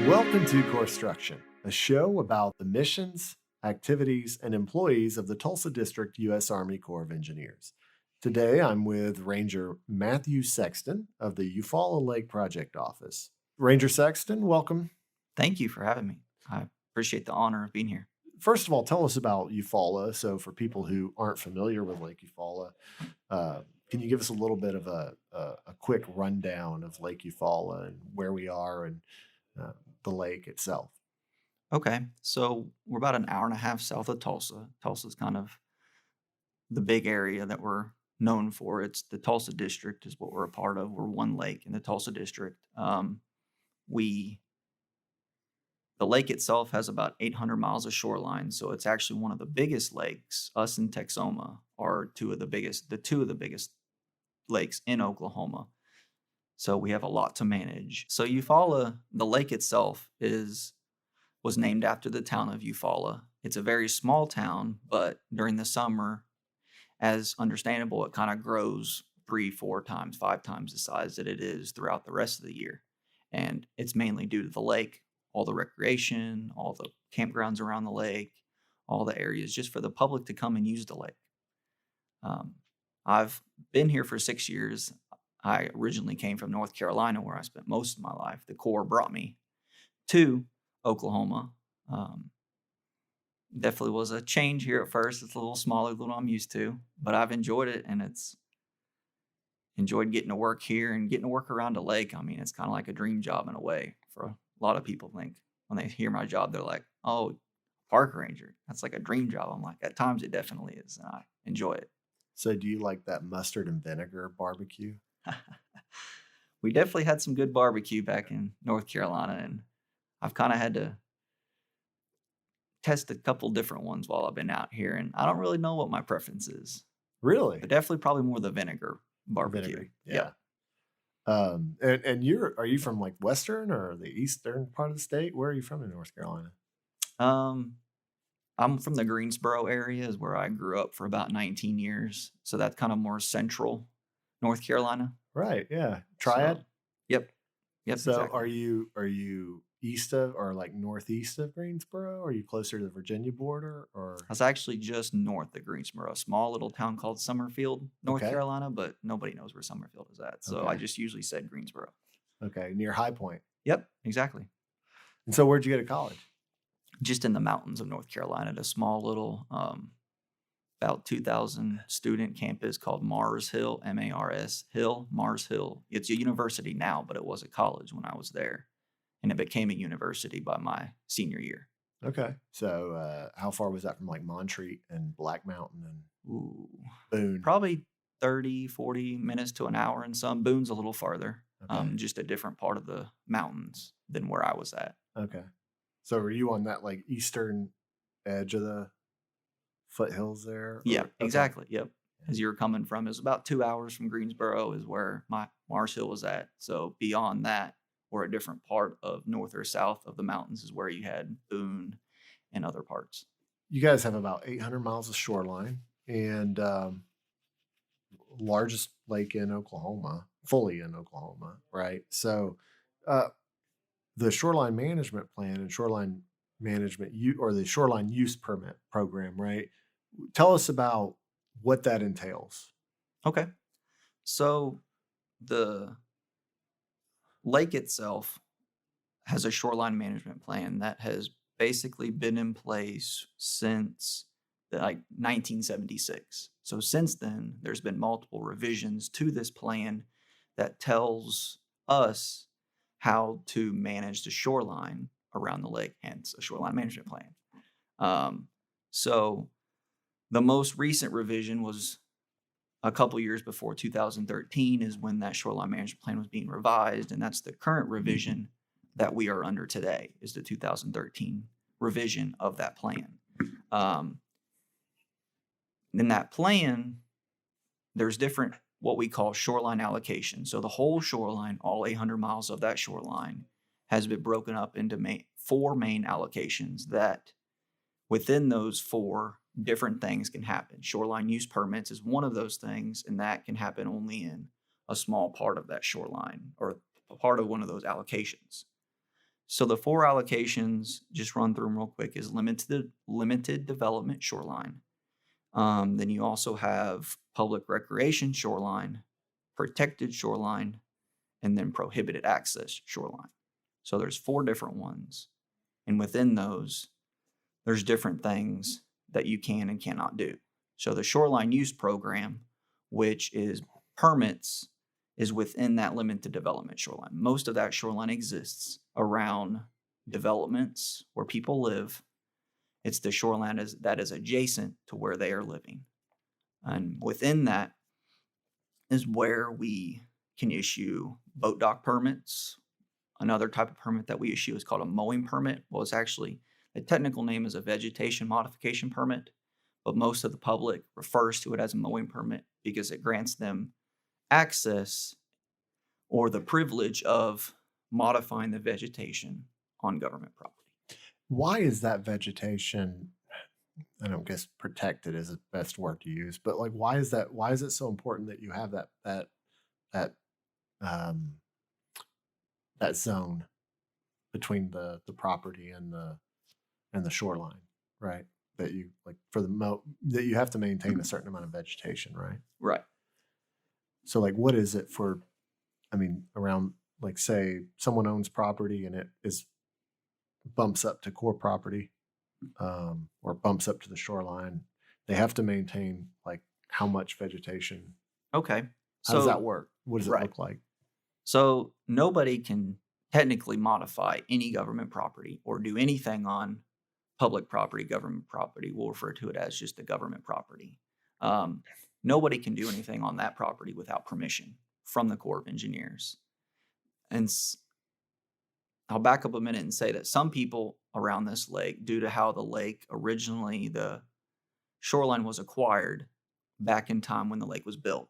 Welcome to Corpstruction, a show about the missions, activities, and employees of the Tulsa District U.S. Army Corps of Engineers. Today, I'm with Ranger Matthew Sexton of the Eufaula Lake Project Office. Ranger Sexton, welcome. Thank you for having me. I appreciate the honor of being here. First of all, tell us about Eufaula. So for people who aren't familiar with Lake Eufaula, can you give us a little bit of a quick rundown of Lake Eufaula and where we are and the lake itself? Okay, so we're about an hour and a half south of Tulsa. Tulsa's kind of the big area that we're known for. It's the Tulsa District is what we're a part of. We're one lake in the Tulsa District. The lake itself has about 800 miles of shoreline, so it's actually one of the biggest lakes. Us and Texoma are two of the biggest lakes in Oklahoma. So we have a lot to manage. So Eufaula, the lake itself, was named after the town of Eufaula. It's a very small town, but during the summer, as understandable, it kind of grows 3, 4 times, 5 times the size that it is throughout the rest of the year. And it's mainly due to the lake, all the recreation, all the campgrounds around the lake, all the areas just for the public to come and use the lake. I've been here for 6 years. I originally came from North Carolina, where I spent most of my life. The Corps brought me to Oklahoma. Definitely was a change here at first. It's a little smaller than what I'm used to, but I've enjoyed it, and it's enjoyed getting to work here and getting to work around a lake. I mean, it's kind of like a dream job in a way. For a lot of people think when they hear my job, they're like, "Oh, park ranger. That's like a dream job." I'm like, at times it definitely is, and I enjoy it. So do you like that mustard and vinegar barbecue? We definitely had some good barbecue back in North Carolina, and I've kind of had to test a couple different ones while I've been out here, and I don't really know what my preference is. Really? But definitely probably more the vinegar barbecue. Vinegar, yeah. Yep. And are you from like western or the eastern part of the state? Where are you from in North Carolina? I'm from the Greensboro area, is where I grew up for about 19 years. So that's kind of more central North Carolina. Right, yeah. Triad? So, yep. So Exactly. are you east of or like northeast of Greensboro? Are you closer to the Virginia border or? I was actually just north of Greensboro, a small little town called Summerfield, North Okay. Carolina, but nobody knows where Summerfield is at. So I Okay. just usually said Greensboro. Okay, near High Point. Yep, exactly. And so where'd you go to college? Just in the mountains of North Carolina, at a small little, about 2,000 student campus called Mars Hill, Mars Hill, Mars Hill. It's a university now, but it was a college when I was there. And it became a university by my senior year. Okay. So how far was that from like Montreat and Black Mountain and Ooh, Boone? probably 30, 40 minutes to an hour and some. Boone's a little farther, Okay. just a different part of the mountains than where I was at. Okay. So were you on that like eastern edge of the foothills there? Yeah, Okay. exactly. Yep. As you were coming from, it was about 2 hours from Greensboro is where my Mars Hill was at. So beyond that, or a different part of north or south of the mountains is where you had Boone and other parts. You guys have about 800 miles of shoreline and largest lake in Oklahoma, fully in Oklahoma, right? So the shoreline management plan and shoreline management or the shoreline use permit program, right? Tell us about what that entails. Okay. So the lake itself has a shoreline management plan that has basically been in place since like 1976. So since then, there's been multiple revisions to this plan that tells us how to manage the shoreline around the lake, hence a shoreline management plan. So the most recent revision was a couple years before 2013 is when that shoreline management plan was being revised, and that's the current revision that we are under today is the 2013 revision of that plan. In that plan, there's different what we call shoreline allocation. So the whole shoreline, all 800 miles of that shoreline, has been broken up into 4 main allocations that within those 4 different things can happen. Shoreline use permits is one of those things, and that can happen only in a small part of that shoreline or a part of one of those allocations. So the four allocations, just run through them real quick, is limited development shoreline. Then you also have public recreation shoreline, protected shoreline, and then prohibited access shoreline. So there's four different ones. And within those, there's different things that you can and cannot do. So the shoreline use program, which is permits, is within that limited development shoreline. Most of that shoreline exists around developments where people live. It's the shoreline that is adjacent to where they are living. And within that is where we can issue boat dock permits. Another type of permit that we issue is called a mowing permit. Well, it's actually, the technical name is a vegetation modification permit, but most of the public refers to it as a mowing permit because it grants them access or the privilege of modifying the vegetation on government property. Why is that vegetation, I don't guess protected is the best word to use, but like why is it so important that you have that that zone between the property and the shoreline, right? That you like for that you have to maintain a certain amount of vegetation, right? Right. So like what is it for, I mean, around like say someone owns property and it is bumps up to core property, or bumps up to the shoreline, they have to maintain like how much vegetation? Okay. How does that work? What does it look like? So nobody can technically modify any government property or do anything on public property, government property. We'll refer to it as just the government property. Nobody can do anything on that property without permission from the Corps of Engineers. And I'll back up a minute and say that some people around this lake, due to how the lake originally, the shoreline was acquired back in time when the lake was built,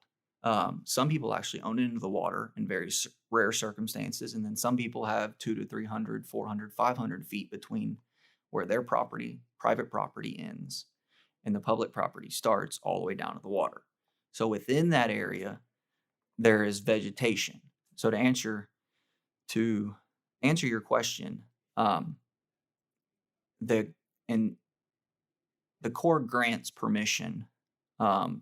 some people actually own it into the water in very rare circumstances. And then some people have 200 to 300, 400, 500 feet between where their property, private property ends and the public property starts all the way down to the water. So within that area, there is vegetation. So to answer your question, the Corps grants permission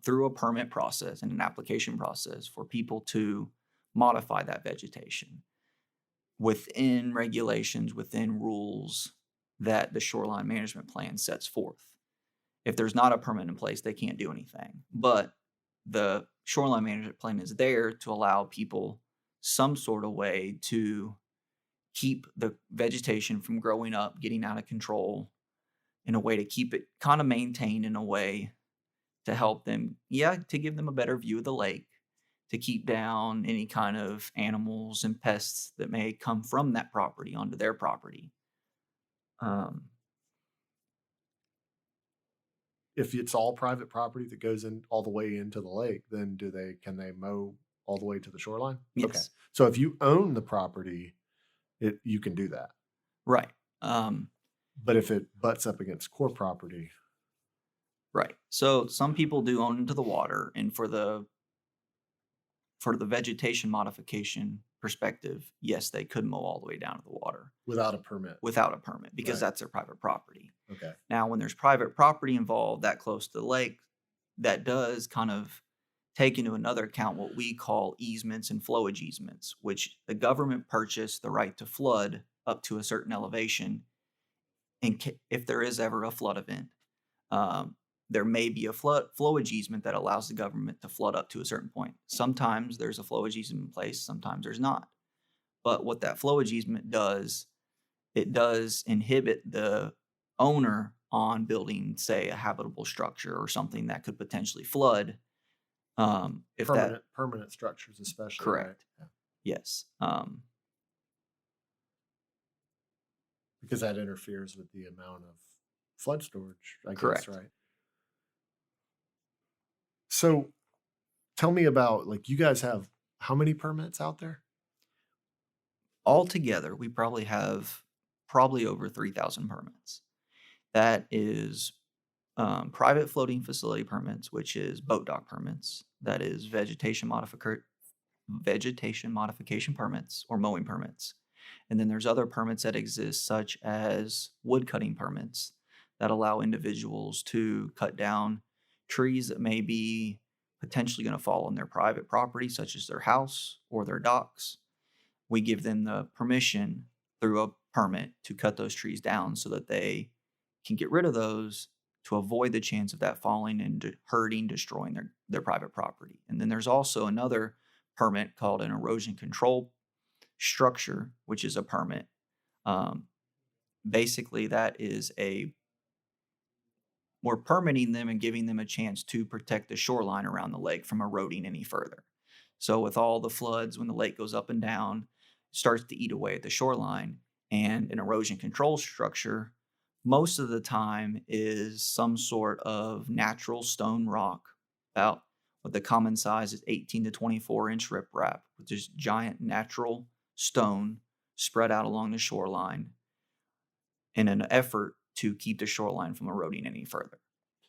through a permit process and an application process for people to modify that vegetation within regulations, within rules that the shoreline management plan sets forth. If there's not a permit in place, they can't do anything. But the shoreline management plan is there to allow people some sort of way to keep the vegetation from growing up, getting out of control, in a way to keep it kind of maintained, in a way to help them, to give them a better view of the lake, to keep down any kind of animals and pests that may come from that property onto their property. If it's all private property that goes in all the way into the lake, then can they mow all the way to the shoreline? Yes. Okay. So if you own the property, you can do that. Right. But if it butts up against core property. Right. So some people do own into the water, and for the vegetation modification perspective, yes, they could mow all the way down to the water. Without a permit. Because that's their private property. Okay. Now, when there's private property involved that close to the lake, that does kind of take into another account what we call easements and flowage easements, which the government purchased the right to flood up to a certain elevation. And if there is ever a flood event, there may be a flowage easement that allows the government to flood up to a certain point. Sometimes there's a flowage easement in place, sometimes there's not. But what that flowage easement does, it does inhibit the owner on building, say, a habitable structure or something that could potentially flood. Permanent structures, especially. Correct. Right? Yeah. Yes. Because that interferes with the amount of flood storage, I Correct. guess, right? So tell me about, like, you guys have how many permits out there? Altogether, we probably have over 3,000 permits. That is private floating facility permits, which is boat dock permits. That is vegetation modification permits or mowing permits. And then there's other permits that exist, such as wood cutting permits that allow individuals to cut down trees that may be potentially going to fall on their private property, such as their house or their docks. We give them the permission through a permit to cut those trees down so that they can get rid of those to avoid the chance of that falling and hurting, destroying their private property. And then there's also another permit called an erosion control structure, which is a permit. Basically, we're permitting them and giving them a chance to protect the shoreline around the lake from eroding any further. So with all the floods, when the lake goes up and down, it starts to eat away at the shoreline. And an erosion control structure, most of the time, is some sort of natural stone rock, about what the common size is 18 to 24-inch riprap, with just giant natural stone spread out along the shoreline in an effort to keep the shoreline from eroding any further.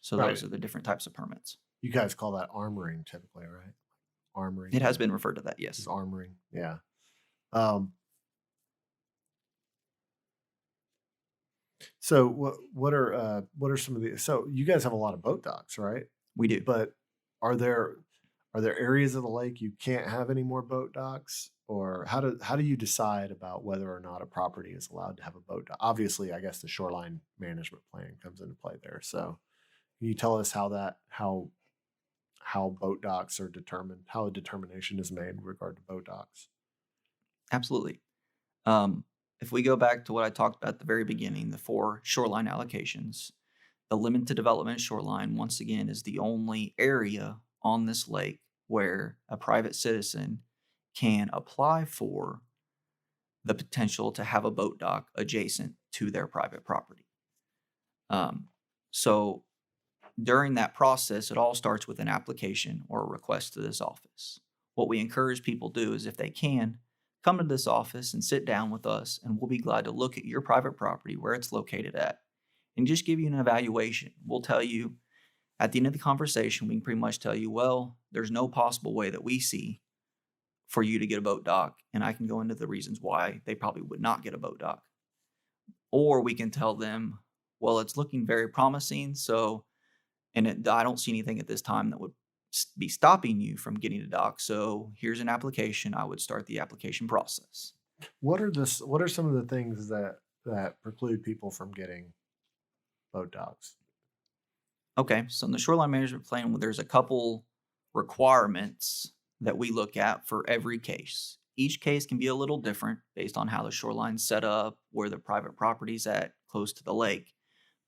So Right. those are the different types of permits. You guys call that armoring typically, right? Armoring. It has been referred to that, Is yes. armoring. Yeah. So what are some of the, so you guys have a lot of boat docks, right? We do. But are there areas of the lake you can't have any more boat docks? Or how do you decide about whether or not a property is allowed to have a boat dock? Obviously, I guess the shoreline management plan comes into play there. So can you tell us how boat docks are determined, how a determination is made in regard to boat docks? Absolutely. If we go back to what I talked about at the very beginning, the 4 shoreline allocations, the limited development shoreline, once again, is the only area on this lake where a private citizen can apply for the potential to have a boat dock adjacent to their private property. So during that process, it all starts with an application or a request to this office. What we encourage people to do is, if they can, come to this office and sit down with us, and we'll be glad to look at your private property, where it's located at, and just give you an evaluation. We'll tell you at the end of the conversation, we can pretty much tell you, well, there's no possible way that we see for you to get a boat dock, and I can go into the reasons why they probably would not get a boat dock. Or we can tell them, well, it's looking very promising, I don't see anything at this time that would be stopping you from getting a dock. So here's an application. I would start the application process. What are some of the things that preclude people from getting boat docks? Okay, so in the shoreline management plan, there's a couple requirements that we look at for every case. Each case can be a little different based on how the shoreline's set up, where the private property's at, close to the lake.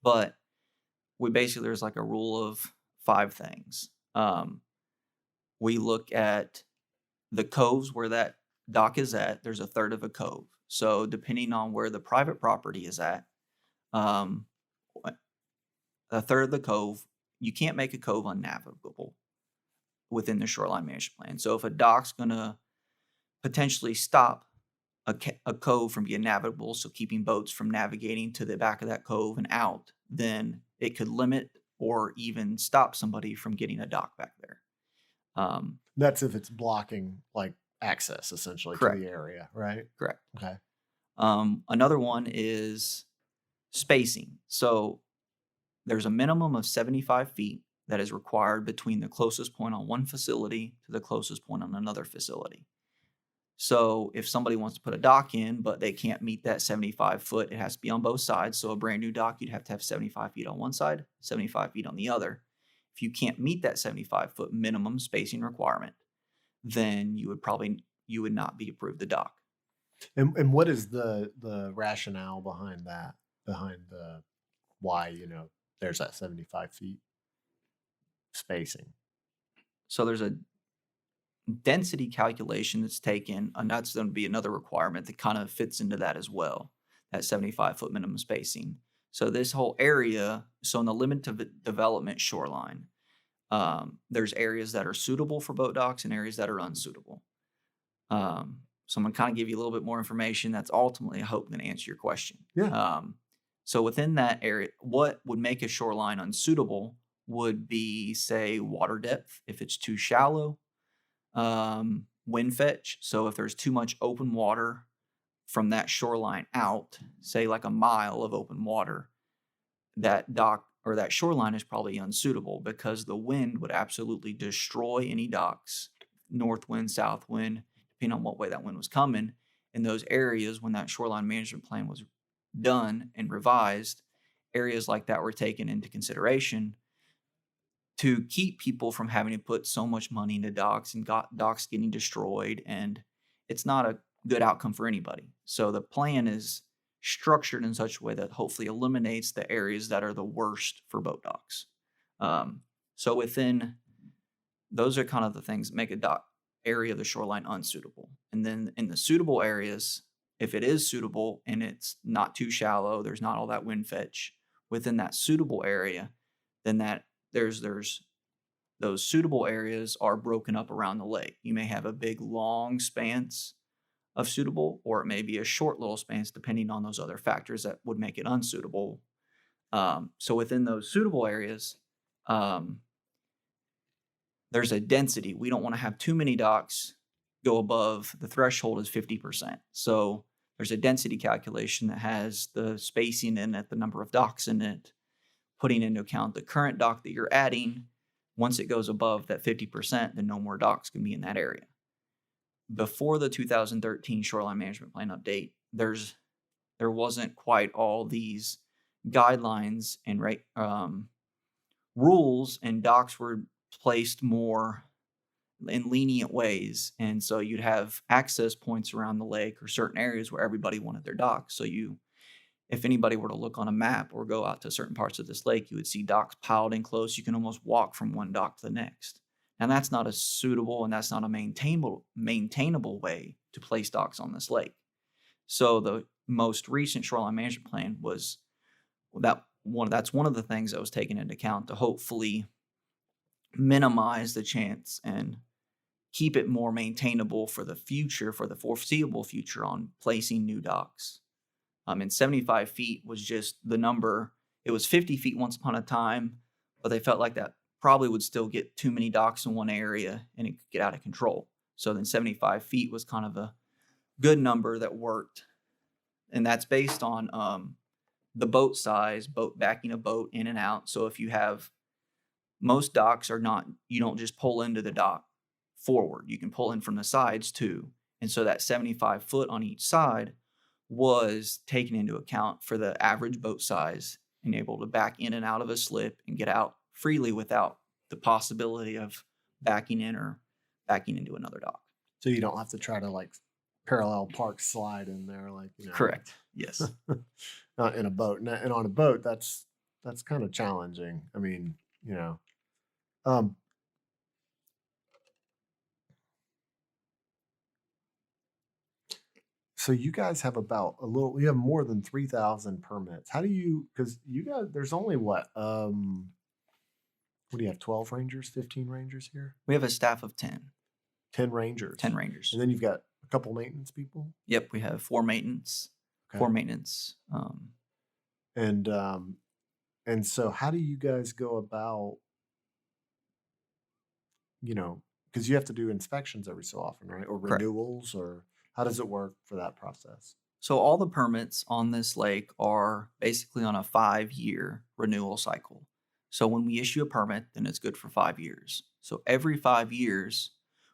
But there's like a rule of 5 things. We look at the coves where that dock is at. There's a third of a cove. So depending on where the private property is at, a third of the cove, you can't make a cove unnavigable within the shoreline management plan. So if a dock's going to potentially stop a cove from being navigable, so keeping boats from navigating to the back of that cove and out, then it could limit or even stop somebody from getting a dock back there. That's if it's blocking like access essentially Correct. to the area, right? Correct. Okay. Another one is spacing. So there's a minimum of 75 feet that is required between the closest point on one facility to the closest point on another facility. So if somebody wants to put a dock in, but they can't meet that 75 foot, it has to be on both sides. So a brand new dock, you'd have to have 75 feet on one side, 75 feet on the other. If you can't meet that 75 foot minimum spacing requirement, then you would not be approved the dock. And what is the rationale behind that? Behind the why, there's that 75 feet spacing? So there's a density calculation that's taken, and that's going to be another requirement that kind of fits into that as well, that 75 foot minimum spacing. So this whole area, so in the limited development shoreline, there's areas that are suitable for boat docks and areas that are unsuitable. So I'm going to kind of give you a little bit more information that's ultimately, I hope, going to answer your question. Yeah. So within that area, what would make a shoreline unsuitable would be, say, water depth, if it's too shallow, wind fetch. So if there's too much open water from that shoreline out, say like a mile of open water, that dock or that shoreline is probably unsuitable because the wind would absolutely destroy any docks, north wind, south wind, depending on what way that wind was coming. In those areas, when that shoreline management plan was done and revised, areas like that were taken into consideration to keep people from having to put so much money into docks and got docks getting destroyed. And it's not a good outcome for anybody. So the plan is structured in such a way that hopefully eliminates the areas that are the worst for boat docks. So within those are kind of the things that make a dock area of the shoreline unsuitable. And then in the suitable areas, if it is suitable and it's not too shallow, there's not all that wind fetch within that suitable area, then that there's those suitable areas are broken up around the lake. You may have a big long expanse of suitable, or it may be a short little expanse depending on those other factors that would make it unsuitable. So within those suitable areas, there's a density. We don't want to have too many docks go above the threshold is 50%. So there's a density calculation that has the spacing in it, the number of docks in it, putting into account the current dock that you're adding. Once it goes above that 50%, then no more docks can be in that area. Before the 2013 Shoreline Management Plan update, there wasn't quite all these guidelines and rules, and docks were placed more in lenient ways. And so you'd have access points around the lake or certain areas where everybody wanted their docks. So if anybody were to look on a map or go out to certain parts of this lake, you would see docks piled in close. You can almost walk from one dock to the next. And that's not a suitable and that's not a maintainable way to place docks on this lake. So the most recent shoreline management plan was that's one of the things that was taken into account to hopefully minimize the chance and keep it more maintainable for the future, for the foreseeable future on placing new docks. And 75 feet was just the number. It was 50 feet once upon a time, but they felt like that probably would still get too many docks in one area and it could get out of control. So then 75 feet was kind of a good number that worked. And that's based on the boat size, backing a boat in and out. So if you have, most docks you don't just pull into the dock forward. You can pull in from the sides too. And so that 75 foot on each side was taken into account for the average boat size and able to back in and out of a slip and get out freely without the possibility of backing in or backing into another dock. So you don't have to try to like parallel park slide in there, like, Correct. Yes. Not in a boat. And on a boat, that's kind of challenging. I mean, so you guys have you have more than 3,000 permits. How do you, because you guys, there's only what do you have, 12 rangers, 15 rangers here? We have a staff of 10. 10 rangers. 10 rangers. And then you've got a couple maintenance people? Yep, we have 4 maintenance. Okay. 4 maintenance. And so how do you guys go about, because you have to do inspections every so often, right? Or renewals, or how does it work for that process? So all the permits on this lake are basically on a 5-year renewal cycle. So when we issue a permit, then it's good for 5 years. So every 5 years,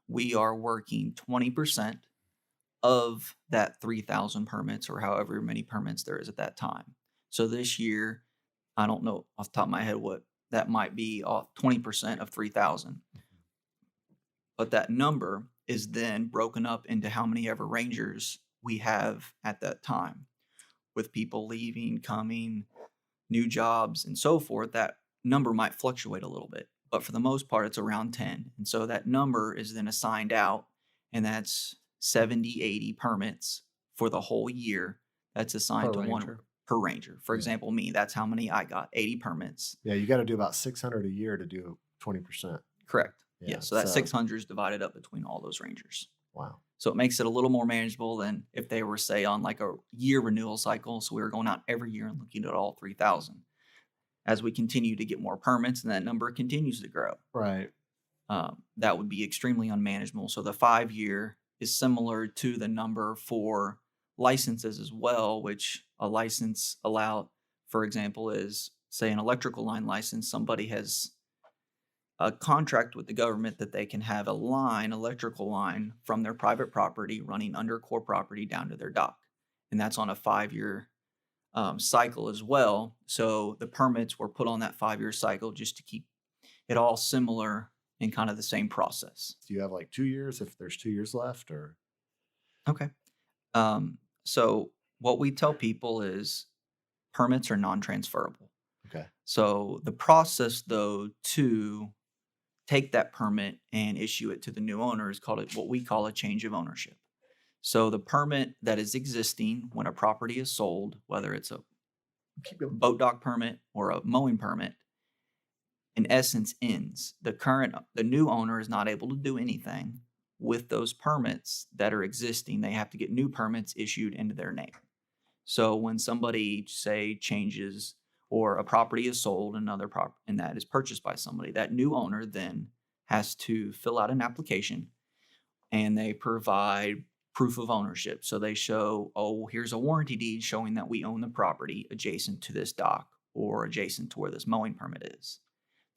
we are working 20% of that 3,000 permits or however many permits there is at that time. So this year, I don't know off the top of my head what that might be, 20% of 3,000. But that number is then broken up into how many ever rangers we have at that time. With people leaving, coming, new jobs, and so forth, that number might fluctuate a little bit. But for the most part, it's around 10. And so that number is then assigned out, and that's 70, 80 permits for the whole year. That's assigned to one per ranger. For example, me, that's how many I got, 80 permits. Yeah, you got to do about 600 a year to do 20%. Correct. Yeah, so that 600 is divided up between all those rangers. Wow. So it makes it a little more manageable than if they were, say, on like a year renewal cycle. So we were going out every year and looking at all 3,000. As we continue to get more permits and that number continues to grow. Right. That would be extremely unmanageable. So the 5-year is similar to the number for licenses as well, which a license for example, is say an electrical line license. Somebody has a contract with the government that they can have electrical line from their private property running under core property down to their dock. And that's on a 5-year cycle as well. So the permits were put on that 5-year cycle just to keep it all similar and kind of the same process. Do you have like 2 years if there's 2 years left, or? Okay. So what we tell people is permits are non-transferable. Okay. So the process, though, to take that permit and issue it to the new owner is what we call a change of ownership. So the permit that is existing when a property is sold, whether it's a boat dock permit or a mowing permit, in essence ends. The new owner is not able to do anything with those permits that are existing. They have to get new permits issued into their name. So when somebody, say, changes or a property is sold, and that is purchased by somebody, that new owner then has to fill out an application, and they provide proof of ownership. So they show, here's a warranty deed showing that we own the property adjacent to this dock or adjacent to where this mowing permit is.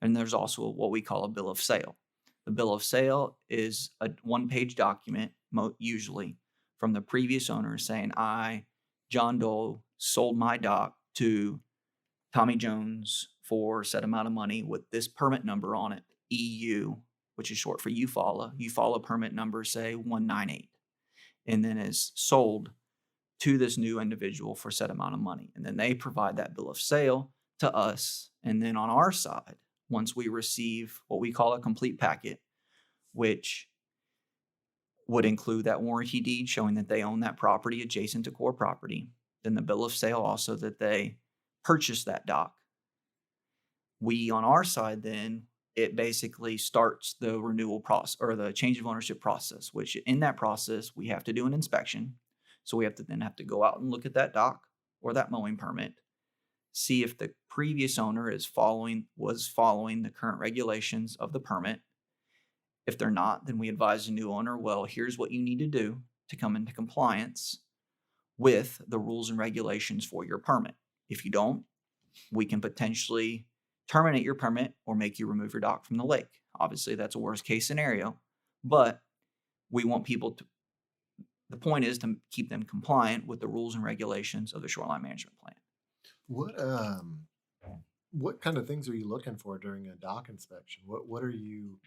And there's also what we call a bill of sale. The bill of sale is a one-page document, usually, from the previous owner saying, I, John Doe, sold my dock to Tommy Jones for a set amount of money with this permit number on it, EU, which is short for Eufaula. Eufaula permit number, say, 198. And then is sold to this new individual for a set amount of money. And then they provide that bill of sale to us. And then on our side, once we receive what we call a complete packet, which would include that warranty deed showing that they own that property adjacent to core property, then the bill of sale also that they purchased that dock. We, on our side, then, it basically starts the renewal process or the change of ownership process, which in that process, we have to do an inspection. So we have to go out and look at that dock or that mowing permit, see if the previous owner was following the current regulations of the permit. If they're not, then we advise the new owner, well, here's what you need to do to come into compliance with the rules and regulations for your permit. If you don't, we can potentially terminate your permit or make you remove your dock from the lake. Obviously, that's a worst case scenario, but we want the point is to keep them compliant with the rules and regulations of the shoreline management plan. What kind of things are you looking for during a dock inspection? What are you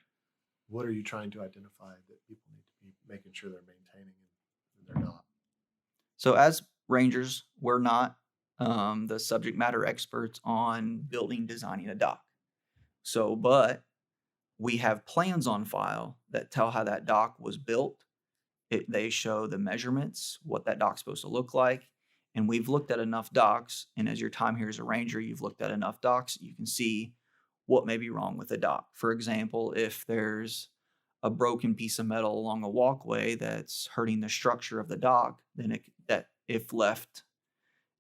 trying to identify that people need to be making sure they're maintaining in their dock? So as rangers, we're not the subject matter experts on building, designing a dock. But we have plans on file that tell how that dock was built. They show the measurements, what that dock's supposed to look like. And we've looked at enough docks, and as your time here as a ranger, you've looked at enough docks, you can see what may be wrong with the dock. For example, if there's a broken piece of metal along a walkway that's hurting the structure of the dock, then if left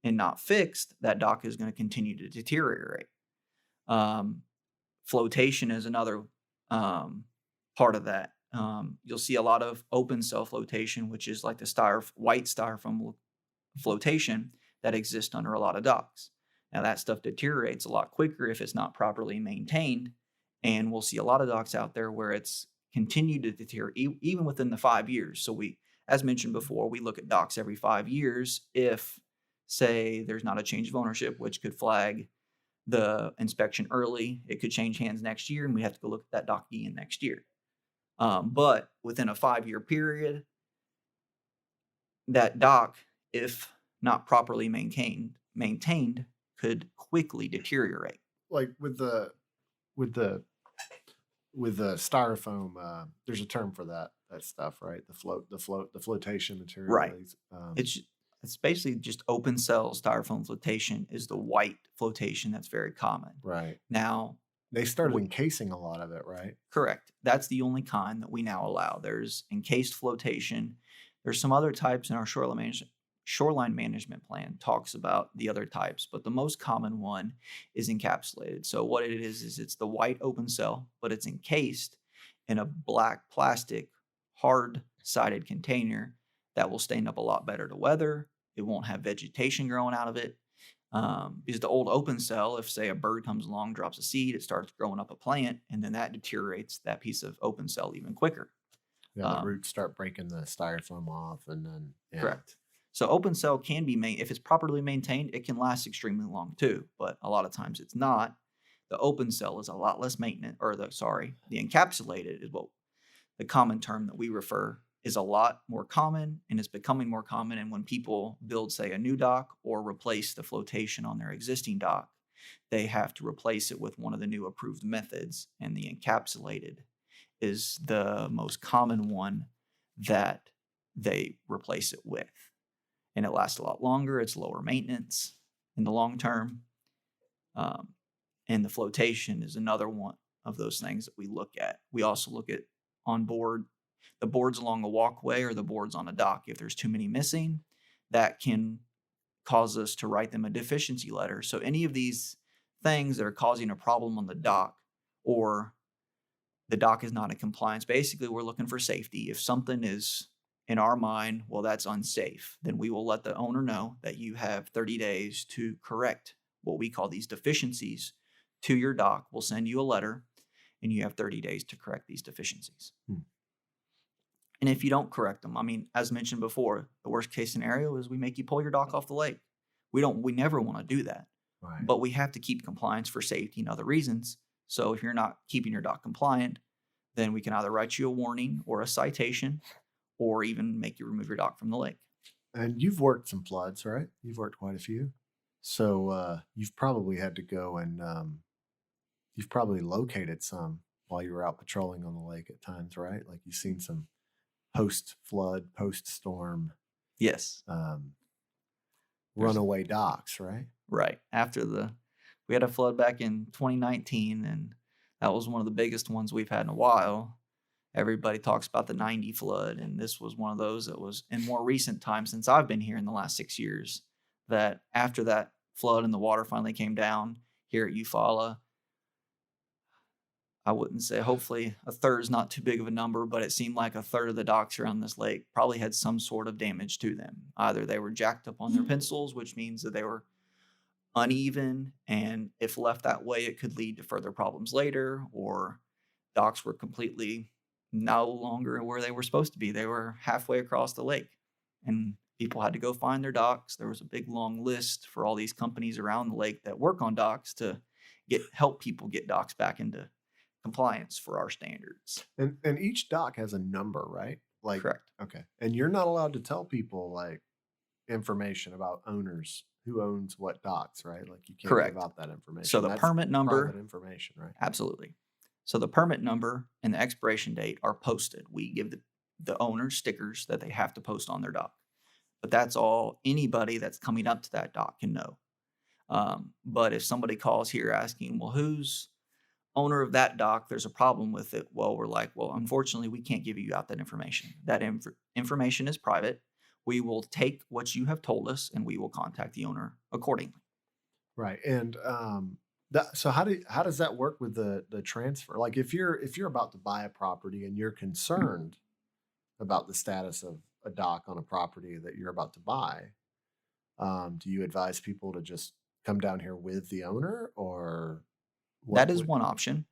and not fixed, that dock is going to continue to deteriorate. Flotation is another part of that. You'll see a lot of open cell flotation, which is like the white styrofoam flotation that exists under a lot of docks. Now that stuff deteriorates a lot quicker if it's not properly maintained, and we'll see a lot of docks out there where it's continued to deteriorate even within the 5 years. So as mentioned before, we look at docks every 5 years. If, say, there's not a change of ownership, which could flag the inspection early, it could change hands next year, and we have to go look at that dock again next year. But within a 5-year period, that dock, if not properly maintained, could quickly deteriorate. Like with the styrofoam, there's a term for that stuff, right? The flotation material. Right. It's basically just open cell styrofoam flotation is the white flotation that's very common. Right. Now, they started encasing a lot of it, right? Correct. That's the only kind that we now allow. There's encased flotation. There's some other types in our shoreline management plan talks about the other types, but the most common one is encapsulated. So what it is it's the white open cell, but it's encased in a black plastic hard-sided container that will stand up a lot better to weather. It won't have vegetation growing out of it. Because the old open cell, if say a bird comes along, drops a seed, it starts growing up a plant, and then that deteriorates that piece of open cell even quicker. Yeah, the Um, roots start breaking the styrofoam off, and then Correct. So open cell can be if it's properly maintained, it can last extremely long too. But a lot of times it's not. The open cell is a lot less maintenance, or the encapsulated is what the common term that we refer is a lot more common and is becoming more common. And when people build, say, a new dock or replace the flotation on their existing dock, they have to replace it with one of the new approved methods. And the encapsulated is the most common one that they replace it with. And it lasts a lot longer. It's lower maintenance in the long term. And the flotation is another one of those things that we look at. We also look at on board the boards along a walkway or the boards on a dock. If there's too many missing, that can cause us to write them a deficiency letter. So any of these things that are causing a problem on the dock, or the dock is not in compliance, basically we're looking for safety. If something is in our mind, well, that's unsafe, then we will let the owner know that you have 30 days to correct what we call these deficiencies to your dock. We'll send you a letter, and you have 30 days to correct these deficiencies. And if you don't correct them, I mean, as mentioned before, the worst case scenario is we make you pull your dock off the lake. We never want to do that. Right. But we have to keep compliance for safety and other reasons. So if you're not keeping your dock compliant, then we can either write you a warning or a citation, or even make you remove your dock from the lake. And you've worked some floods, right? You've worked quite a few. So you've probably had to go and you've probably located some while you were out patrolling on the lake at times, right? Like you've seen some post-flood, post-storm Yes. runaway docks, right? Right. We had a flood back in 2019, and that was one of the biggest ones we've had in a while. Everybody talks about the 90 flood, and this was one of those that was in more recent times since I've been here in the last 6 years, that after that flood and the water finally came down here at Eufaula, I wouldn't say, hopefully a third is not too big of a number, but it seemed like a third of the docks around this lake probably had some sort of damage to them. Either they were jacked up on their pencils, which means that they were uneven, and if left that way, it could lead to further problems later, or docks were completely no longer where they were supposed to be. They were halfway across the lake, and people had to go find their docks. There was a big long list for all these companies around the lake that work on docks to help people get docks back into compliance for our standards. And each dock has a number, right? Like, correct. Okay. And you're not allowed to tell people like information about owners, who owns what docks, right? Like you can't correct. give out that information. So the That's permit number, private information, right? Absolutely. So the permit number and the expiration date are posted. We give the owner stickers that they have to post on their dock. But that's all anybody that's coming up to that dock can know. But if somebody calls here asking, well, who's owner of that dock, there's a problem with it. Well, we're like, well, unfortunately, we can't give you out that information. That information is private. We will take what you have told us, and we will contact the owner accordingly. Right. And so how does that work with the transfer? Like if you're about to buy a property and you're concerned about the status of a dock on a property that you're about to buy, do you advise people to just come down here with the owner, or that is one option.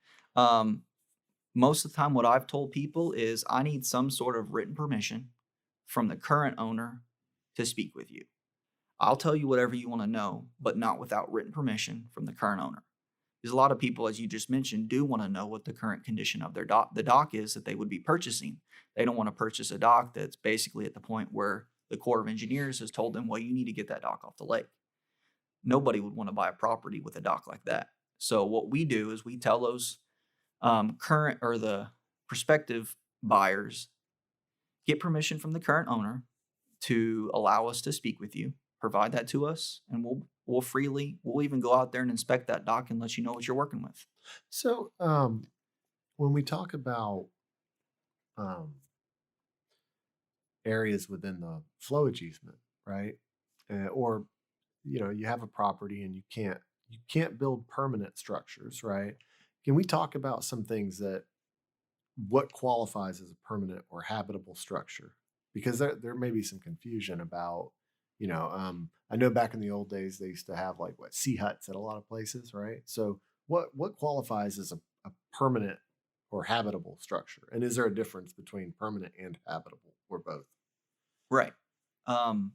Most of the time, what I've told people is I need some sort of written permission from the current owner to speak with you. I'll tell you whatever you want to know, but not without written permission from the current owner. Because a lot of people, as you just mentioned, do want to know what the current condition of the dock is that they would be purchasing. They don't want to purchase a dock that's basically at the point where the Corps of Engineers has told them, well, you need to get that dock off the lake. Nobody would want to buy a property with a dock like that. So what we do is we tell those current or the prospective buyers, get permission from the current owner to allow us to speak with you, provide that to us, and we'll even go out there and inspect that dock and let you know what you're working with. So when we talk about areas within the flowage easement, right? Or you have a property and you can't build permanent structures, right? Can we talk about some things what qualifies as a permanent or habitable structure? Because there may be some confusion about, I know back in the old days they used to have like what sea huts at a lot of places, right? So what qualifies as a permanent or habitable structure? And is there a difference between permanent and habitable or both? Right. Um,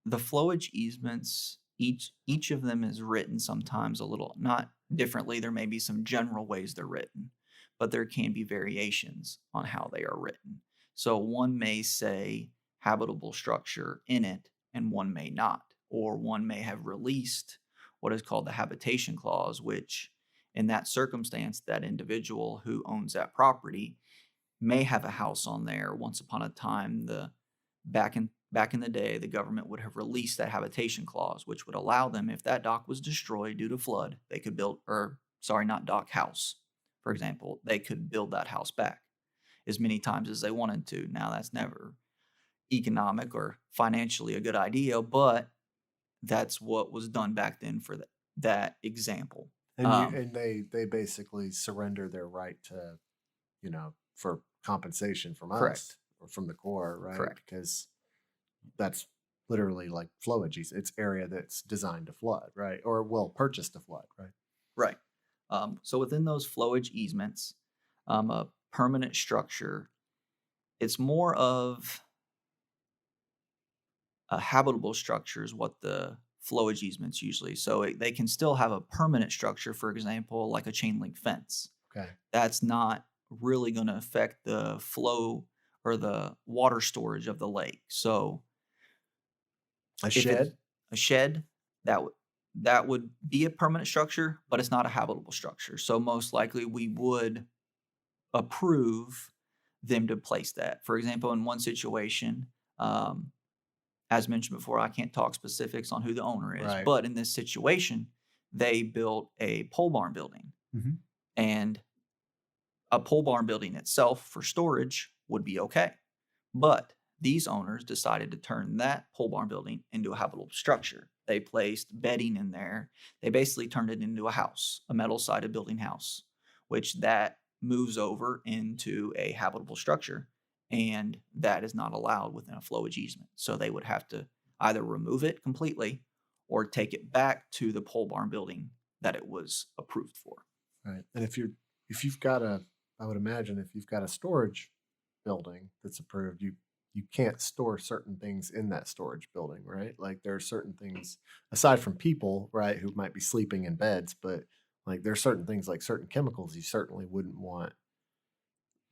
the flowage easements, each of them is written sometimes a little not differently. There may be some general ways they're written, but there can be variations on how they are written. So one may say habitable structure in it, and one may not, or one may have released what is called the habitation clause, which in that circumstance, that individual who owns that property may have a house on there. Once upon a time, the back in the day, the government would have released that habitation clause, which would allow them, if that dock was destroyed due to flood, they could build, or sorry, not dock, house, for example, they could build that house back as many times as they wanted to. Now, that's never economic or financially a good idea, but that's what was done back then for that example. And they basically surrender their right to, for compensation from Correct. us or from the Corps, right? Correct. Because that's literally like flowages. It's area that's designed to flood, right? Or well, purchased to flood, right? Right. So within those flowage easements, a permanent structure, it's more of a habitable structure is what the flowage easements usually. So they can still have a permanent structure, for example, like a chain link fence. Okay. That's not really going to affect the flow or the water storage of the lake. So A if it's shed? a shed, that would be a permanent structure, but it's not a habitable structure. So most likely we would approve them to place that. For example, in one situation, as mentioned before, I can't talk specifics on who the owner is, Right. but in this situation, they built a pole barn building. Mm-hmm. And a pole barn building itself for storage would be okay. But these owners decided to turn that pole barn building into a habitable structure. They placed bedding in there. They basically turned it into a house, a metal-sided building house, which that moves over into a habitable structure, and that is not allowed within a flowage easement. So they would have to either remove it completely or take it back to the pole barn building that it was approved for. Right. And if you've got I would imagine if you've got a storage building that's approved, you can't store certain things in that storage building, right? Like there are certain things aside from people, right, who might be sleeping in beds, but like there's certain things like certain chemicals you certainly wouldn't want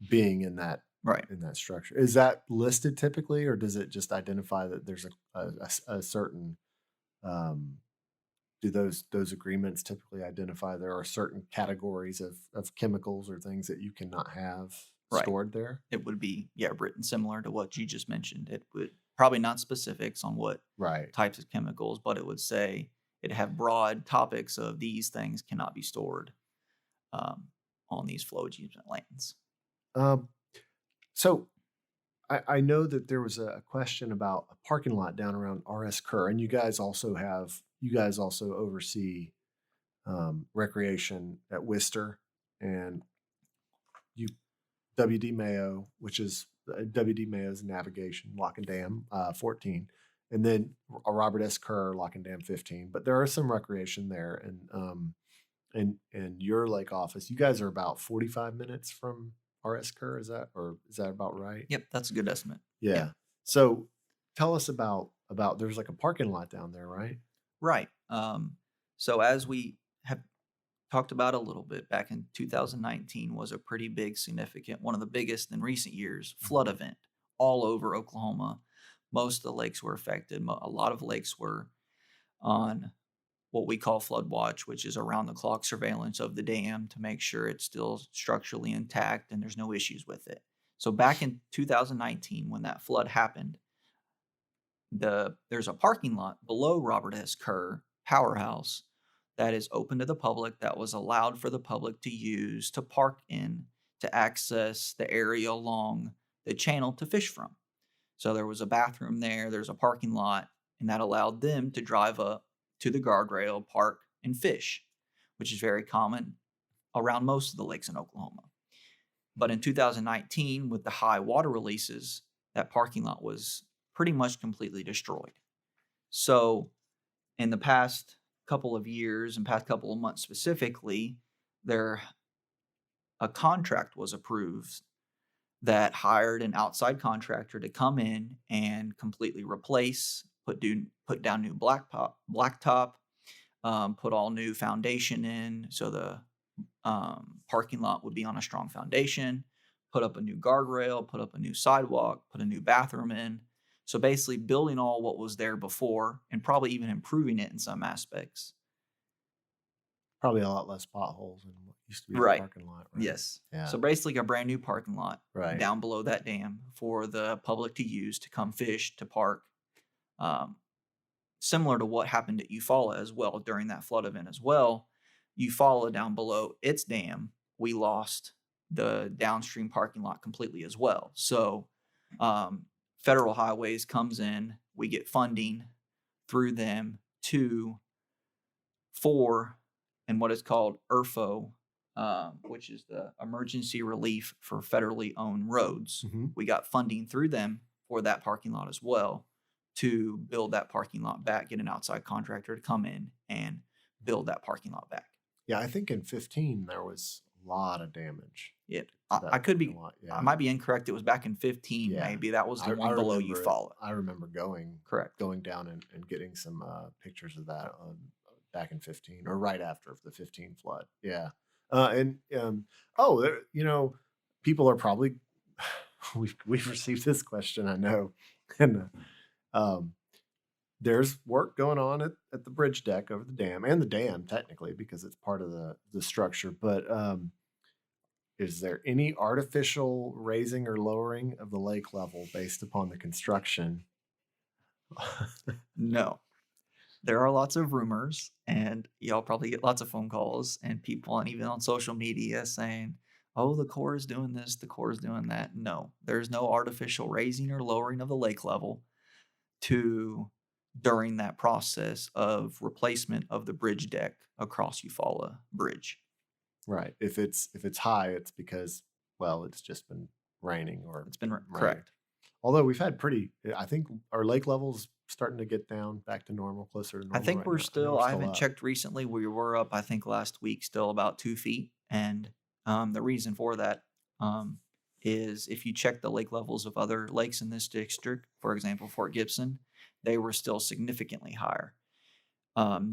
being in that Right. structure. Is that listed typically, or does it just identify that there's a certain do those agreements typically identify there are certain categories of chemicals or things that you cannot have Right. stored there? It would be, written similar to what you just mentioned. It would probably not specifics on what Right. types of chemicals, but it would say it'd have broad topics of these things cannot be stored on these flowage easement lands. So I know that there was a question about a parking lot down around RS Kerr, and you guys also oversee recreation at Worcester and you WD Mayo, which is WD Mayo's navigation, Lock and Dam 14, and then Robert S. Kerr, Lock and Dam 15. But there are some recreation there, and your lake office, you guys are about 45 minutes from RS Kerr. Is that about right? Yep, that's a good estimate. Yeah. So tell us about there's like a parking lot down there, right? Right. So as we have talked about a little bit, back in 2019 was a pretty big, significant, one of the biggest in recent years, flood event all over Oklahoma. Most of the lakes were affected. A lot of lakes were on what we call flood watch, which is around the clock surveillance of the dam to make sure it's still structurally intact and there's no issues with it. So back in 2019, when that flood happened, there's a parking lot below Robert S. Kerr Powerhouse that is open to the public, that was allowed for the public to use to park in, to access the area along the channel to fish from. So there was a bathroom there, there's a parking lot, and that allowed them to drive up to the guardrail, park, and fish, which is very common around most of the lakes in Oklahoma. But in 2019, with the high water releases, that parking lot was pretty much completely destroyed. So in the past couple of years and past couple of months specifically, there a contract was approved that hired an outside contractor to come in and completely replace, put down new blacktop, put all new foundation in, so the parking lot would be on a strong foundation. Put up a new guardrail, put up a new sidewalk, put a new bathroom in. So basically, building all what was there before, and probably even improving it in some aspects. Probably a lot less potholes than what used to be the Right. parking lot, right? Yes. Yeah. So basically, a brand new parking lot Right. down below that dam for the public to use to come fish, to park. Similar to what happened at Eufaula as well during that flood event as well. Eufaula down below its dam, we lost the downstream parking lot completely as well. So federal highways comes in, we get funding through them for and what is called ERFO, which is the Emergency Relief for Federally Owned Roads. Mm-hmm. We got funding through them for that parking lot as well to build that parking lot back, get an outside contractor to come in and build that parking lot back. Yeah, I think in 15 there was a lot of damage. Yeah, to that I could be, parking lot. Yeah. I might be incorrect. It was back in 15, Yeah. maybe. That was the I one below remember it. Eufaula. I remember going Correct. down and getting some pictures of that back in 15 or right after the 15 flood. Yeah. People are probably we've received this question, I know, and there's work going on at the bridge deck over the dam and the dam technically because it's part of the structure. But is there any artificial raising or lowering of the lake level based upon the construction? No. There are lots of rumors, and y'all probably get lots of phone calls and people, and even on social media saying, oh, the Corps is doing this, the Corps is doing that. No, there's no artificial raising or lowering of the lake level during that process of replacement of the bridge deck across Eufaula Bridge. Right. If it's high, it's because, well, it's just been raining or It's been rained. correct. Although we've had I think our lake levels starting to get down back to normal, closer to normal. I think right we're now. still, I haven't up. checked recently. We were up, I think last week, still about 2 feet. And the reason for that is if you check the lake levels of other lakes in this district, for example, Fort Gibson, they were still significantly higher.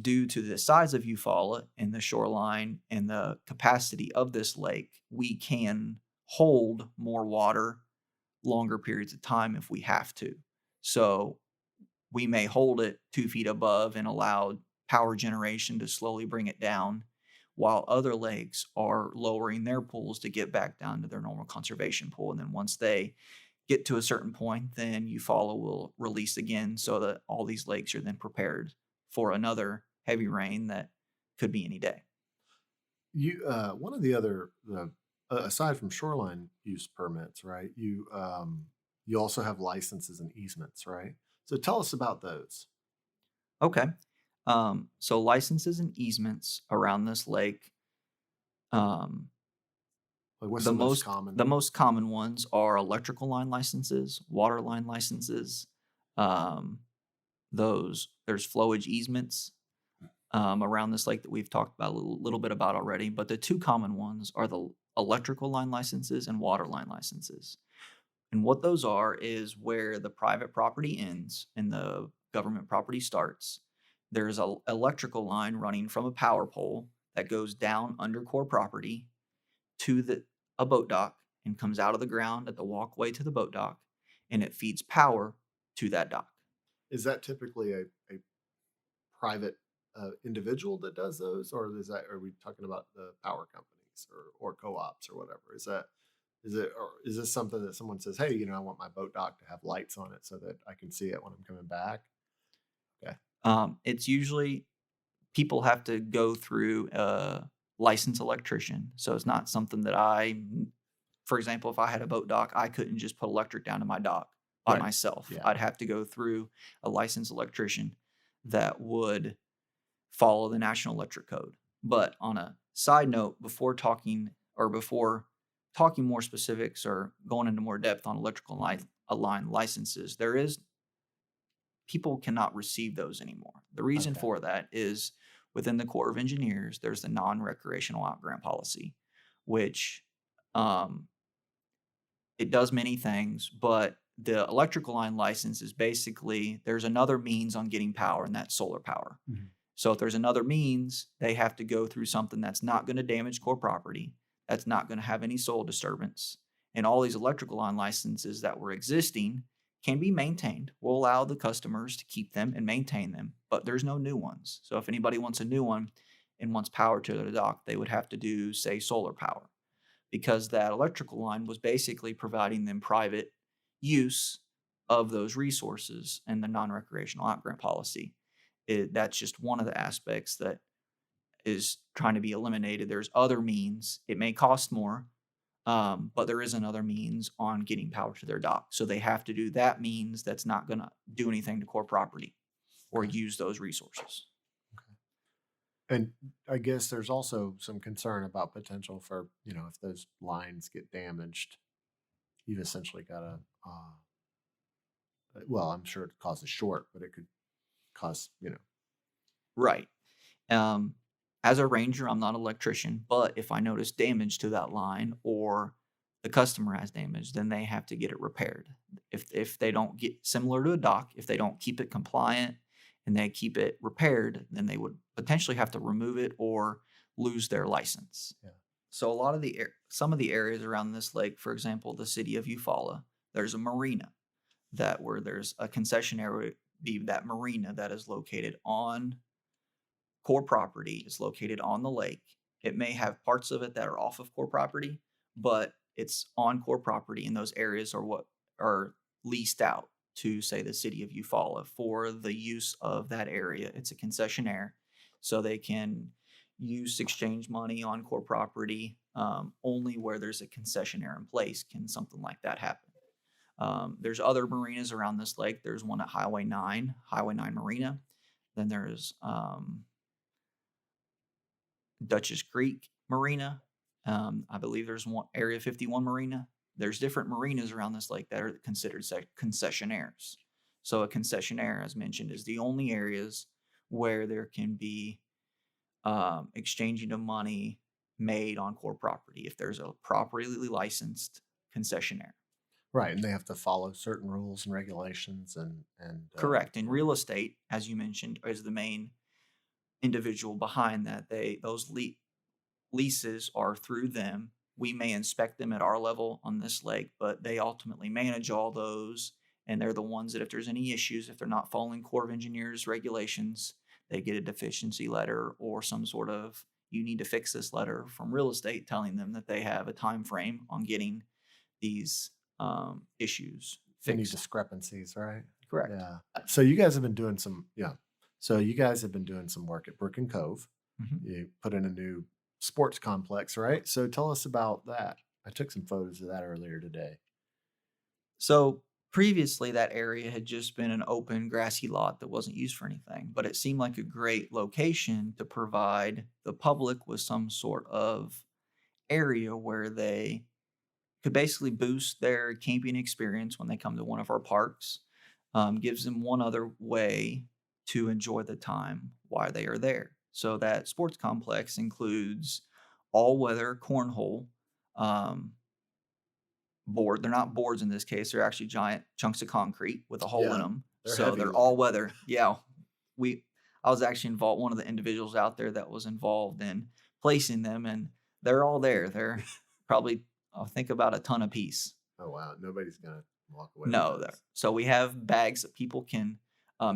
Due to the size of Eufaula and the shoreline and the capacity of this lake, we can hold more water longer periods of time if we have to. So we may hold it 2 feet above and allow power generation to slowly bring it down, while other lakes are lowering their pools to get back down to their normal conservation pool. And then once they get to a certain point, then Eufaula will release again so that all these lakes are then prepared for another heavy rain that could be any day. One of the other, aside from shoreline use permits, right? You also have licenses and easements, right? So tell us about those. Okay. So licenses and easements around this lake. What's the most common? The most common ones are electrical line licenses, water line licenses. There's flowage easements around this lake that we've talked about a little bit about already. But the two common ones are the electrical line licenses and water line licenses. And what those are is where the private property ends and the government property starts. There's an electrical line running from a power pole that goes down under core property to a boat dock and comes out of the ground at the walkway to the boat dock, and it feeds power to that dock. Is that typically a private individual that does those, or are we talking about the power companies or co-ops or whatever? Is this something that someone says, hey, I want my boat dock to have lights on it so that I can see it when I'm coming back? Okay. It's usually people have to go through a licensed electrician. So it's not something that for example, if I had a boat dock, I couldn't just put electric down to my dock by myself. Yeah. I'd have to go through a licensed electrician that would follow the National Electric Code. But on a side note, before talking more specifics or going into more depth on electrical line licenses, people cannot receive those anymore. The reason Okay. for that is within the Corps of Engineers, there's the non-recreational out-grant policy, which um, it does many things, but the electrical line license is basically there's another means on getting power, and that's solar power. Mhm. So if there's another means, they have to go through something that's not going to damage core property, that's not going to have any soil disturbance. And all these electrical line licenses that were existing can be maintained. We'll allow the customers to keep them and maintain them, but there's no new ones. So if anybody wants a new one and wants power to their dock, they would have to do, say, solar power, because that electrical line was basically providing them private use of those resources and the non-recreational out-grant policy. That's just one of the aspects that is trying to be eliminated. There's other means. It may cost more, but there is another means on getting power to their dock. So they have to do that means that's not going to do anything to core property or Okay. use those resources. And I guess there's also some concern about potential for, if those lines get damaged, you've essentially got to, well, I'm sure it causes short, but it could cause, Right. As a ranger, I'm not an electrician, but if I notice damage to that line or the customer has damage, then they have to get it repaired. If they don't get similar to a dock, if they don't keep it compliant and they keep it repaired, then they would potentially have to remove it or lose their license. Yeah. So a lot of some of the areas around this lake, for example, the city of Eufaula, there's a marina where there's a concessionary, that marina that is located on core property, is located on the lake. It may have parts of it that are off of core property, but it's on core property, and those areas are what are leased out to, say, the city of Eufaula for the use of that area. It's a concessionaire, so they can exchange money on core property. Only where there's a concessionaire in place can something like that happen. There's other marinas around this lake. There's one at Highway 9 Marina. Then there's Dutchess Creek Marina. I believe there's one Area 51 Marina. There's different marinas around this lake that are considered concessionaires. So a concessionaire, as mentioned, is the only areas where there can be exchanging of money made on core property if there's a properly licensed concessionaire. right. And they have to follow certain rules and regulations and Correct. In real estate, as you mentioned, is the main individual behind that. Those leases are through them. We may inspect them at our level on this lake, but they ultimately manage all those, and they're the ones that if there's any issues, if they're not following Corps of Engineers regulations, they get a deficiency letter or some sort of you need to fix this letter from real estate telling them that they have a time frame on getting these issues any fixed. discrepancies, right? Correct. Yeah. So you guys have been doing some, So you guys have been doing some work at Brook and Cove. Mhm. You put in a new sports complex, right? So tell us about that. I took some photos of that earlier today. So previously, that area had just been an open, grassy lot that wasn't used for anything, but it seemed like a great location to provide the public with some sort of area where they could basically boost their camping experience when they come to one of our parks. Gives them one other way to enjoy the time while they are there. So that sports complex includes all-weather cornhole board. They're not boards in this case. They're actually giant chunks of concrete with a hole in them. they're So heavy they're looking. all weather. Yeah. I was actually involved, one of the individuals out there that was involved in placing them, and they're all there. They're probably, I think, about a ton a piece. Oh, wow. Nobody's going to walk away No, with there. those. So we have bags that people can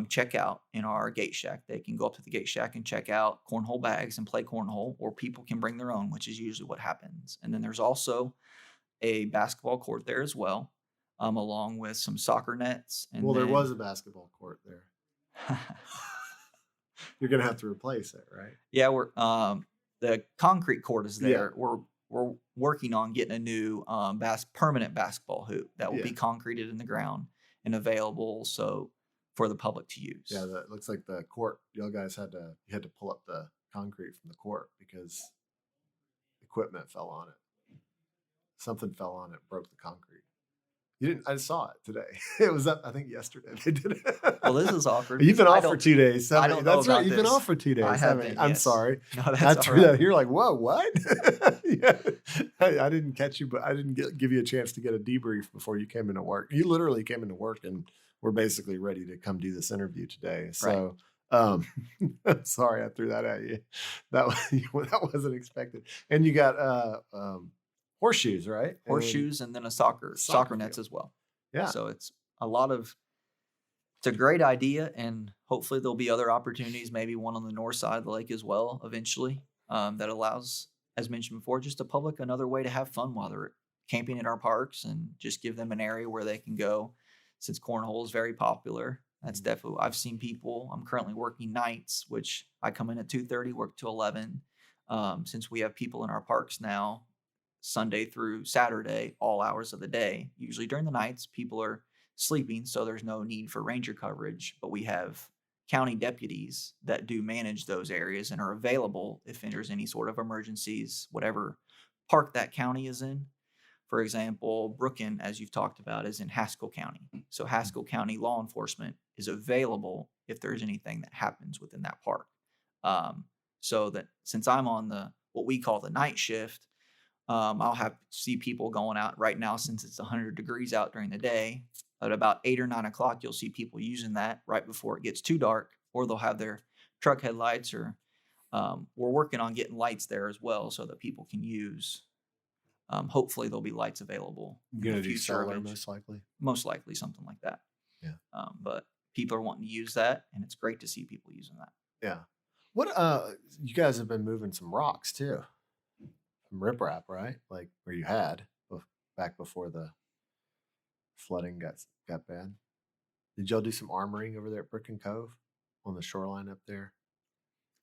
check out in our gate shack. They can go up to the gate shack and check out cornhole bags and play cornhole, or people can bring their own, which is usually what happens. And then there's also a basketball court there as well, along with some soccer nets. And Well, there then, was a basketball court there. You're going to have to replace it, right? yeah, we're the concrete court is there. Yeah. We're working on getting a new permanent basketball hoop that will be Yeah. concreted in the ground and available for the public to use. Yeah, that looks like the court. You guys had to pull up the concrete from the court because equipment fell on it. Something fell on it, broke the concrete. You didn't? I saw it today. It was up, I think, yesterday. They did it. Well, this is awkward You've because been I off for don't 2 days. I don't know That's right. about You've been this. off for 2 days. I have Haven't you? been, I'm yes. sorry. No, I that's all threw right. that. You're like, whoa, what? Yeah. I didn't catch you, but I didn't give you a chance to get a debrief before you came into work. You literally came into work and we're basically ready to come do this interview today. Right. So, sorry I threw that at you. That that wasn't expected. And you got horseshoes, right? And Horseshoes and then a soccer nets field. as well. Yeah. So it's a great idea, and hopefully there'll be other opportunities, maybe one on the north side of the lake as well eventually, that allows, as mentioned before, just the public another way to have fun while they're camping in our parks and just give them an area where they can go. Since cornhole is very popular, that's definitely, I've seen people. I'm currently working nights, which I come in at 2:30, work to 11. Since we have people in our parks now, Sunday through Saturday, all hours of the day. Usually during the nights, people are sleeping, so there's no need for ranger coverage. But we have county deputies that do manage those areas and are available if there's any sort of emergencies, whatever park that county is in. For example, Brooklyn, as you've talked about, is in Haskell County. So Haskell County law enforcement is available if there's anything that happens within that park. So that since I'm on what we call the night shift, I'll see people going out right now since it's 100 degrees out during the day. At about 8 or 9 o'clock, you'll see people using that right before it gets too dark, or they'll have their truck headlights, or we're working on getting lights there as well so that people can use. Hopefully there'll be lights available. You're going to do solar most likely? Most likely something like that. Yeah. But people are wanting to use that, and it's great to see people using that. Yeah. What, you guys have been moving some rocks too. Some riprap, right? Like where you had back before the flooding got bad. Did y'all do some armoring over there at Brick and Cove on the shoreline up there?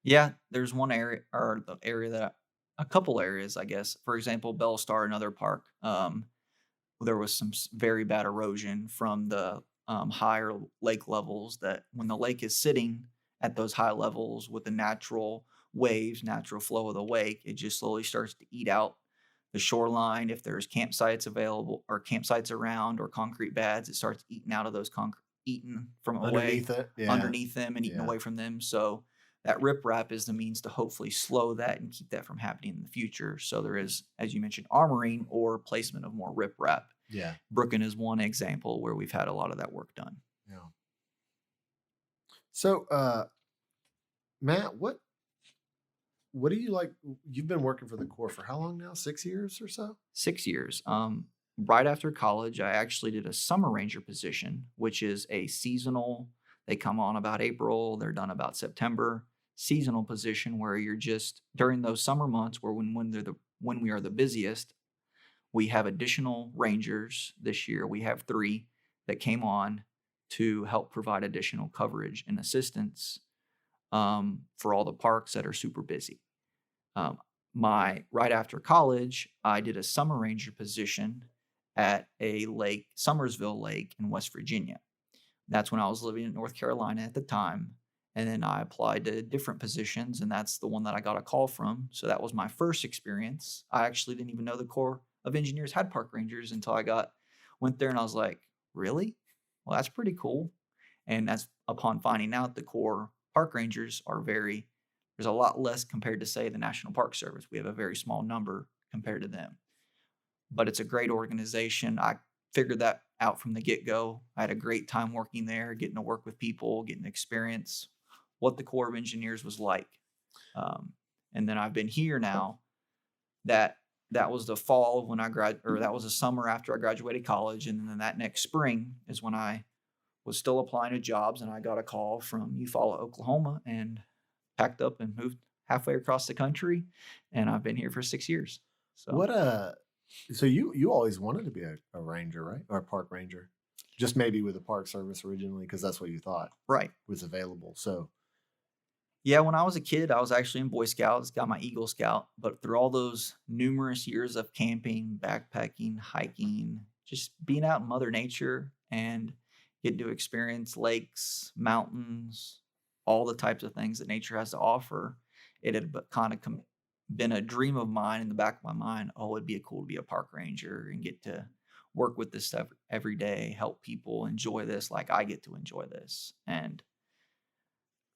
Yeah, there's one area, or the area that a couple areas, I guess. For example, Bell Star, another park. There was some very bad erosion from the higher lake levels. That when the lake is sitting at those high levels with the natural waves, natural flow of the lake, it just slowly starts to eat out the shoreline. If there's campsites available or campsites around or concrete pads, it starts eating out of those eating from underneath away, it, yeah. underneath them and eating away from them. So that riprap is the means to hopefully slow that and keep that from happening in the future. So there is, as you mentioned, armoring or placement of more riprap. Yeah. Brooklyn is one example where we've had a lot of that work done. Yeah. So, Matt, what do you like? You've been working for the Corps for how long now? 6 years or so? 6 years. Right after college, I actually did a summer ranger position, which is a seasonal. They come on about April. They're done about September. Seasonal position where you're just during those summer months where when we are the busiest, we have additional rangers. This year we have 3 that came on to help provide additional coverage and assistance for all the parks that are super busy. Right after college, I did a summer ranger position at a lake, Summersville Lake in West Virginia. That's when I was living in North Carolina at the time. And then I applied to different positions, and that's the one that I got a call from. So that was my first experience. I actually didn't even know the Corps of Engineers had park rangers until I went there, and I was like, really? Well, that's pretty cool. And that's upon finding out the Corps park rangers there's a lot less compared to, say, the National Park Service. We have a very small number compared to them. But it's a great organization. I figured that out from the get-go. I had a great time working there, getting to work with people, getting to experience what the Corps of Engineers was like. And then I've been here now. That was the fall when that was the summer after I graduated college. And then that next spring is when I was still applying to jobs, and I got a call from Eufaula, Oklahoma, and packed up and moved halfway across the country. And I've been here for 6 years. So So you always wanted to be a ranger, right? Or a park ranger? Just maybe with the Park Service originally, because that's what you thought was available. So yeah, when I was a kid, I was actually in Boy Scouts, got my Eagle Scout. But through all those numerous years of camping, backpacking, hiking, just being out in Mother Nature and getting to experience lakes, mountains, all the types of things that nature has to offer, it had kind of been a dream of mine in the back of my mind. Oh, it'd be cool to be a park ranger and get to work with this stuff every day, help people enjoy this like I get to enjoy this. And